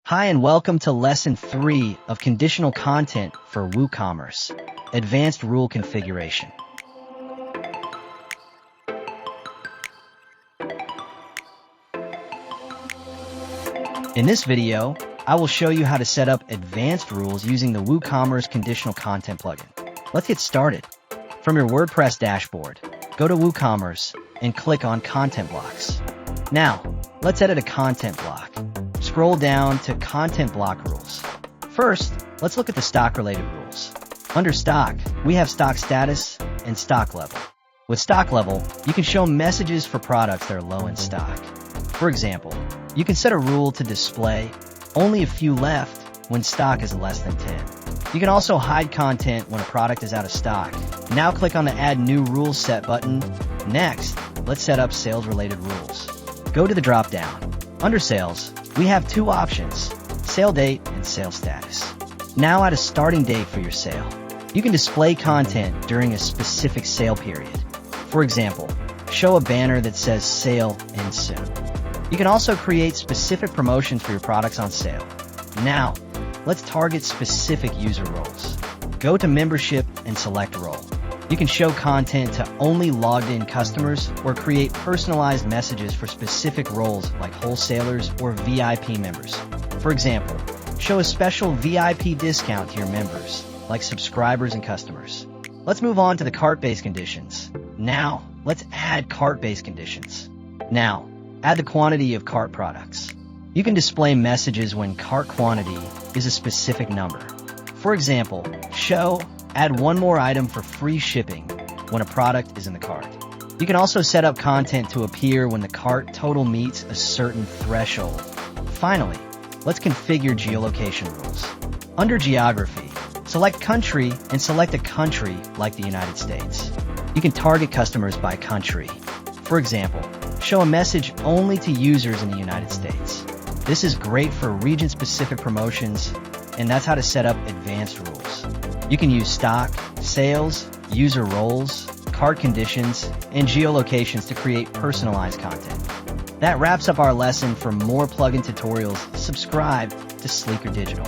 Hi and welcome to Lesson 3 of Conditional Content for WooCommerce, Advanced Rule Configuration. In this video, I will show you how to set up advanced rules using the WooCommerce Conditional Content plugin. Let's get started. From your WordPress dashboard, go to WooCommerce and click on Content Blocks. Now, let's edit a content block. Scroll down to Content Block Rules. First, let's look at the stock-related rules. Under Stock, we have Stock Status and Stock Level. With Stock Level, you can show messages for products that are low in stock. For example, you can set a rule to display only a few left when stock is less than 10. You can also hide content when a product is out of stock. Now click on the Add New Rules Set button. Next, let's set up sales-related rules. Go to the drop-down. Under Sales, we have two options, Sale Date and Sale Status. Now add a starting date for your sale. You can display content during a specific sale period. For example, show a banner that says Sale Ends Soon. You can also create specific promotions for your products on sale. Now, let's target specific user roles. Go to Membership and select Role. You can show content to only logged-in customers or create personalized messages for specific roles like wholesalers or VIP members. For example, show a special VIP discount to your members, like subscribers and customers. Let's move on to the cart-based conditions. Now, let's add cart-based conditions. Now, add the quantity of cart products. You can display messages when cart quantity is a specific number. For example, show add one more item for free shipping when a product is in the cart. You can also set up content to appear when the cart total meets a certain threshold. Finally, let's configure geolocation rules. Under Geography, select Country and select a country like the United States. You can target customers by country. For example, show a message only to users in the United States. This is great for region-specific promotions, and that's how to set up advanced rules. You can use stock, sales, user roles, cart conditions, and geolocations to create personalized content. That wraps up our lesson. For more plugin tutorials, subscribe to Sleekr Digital.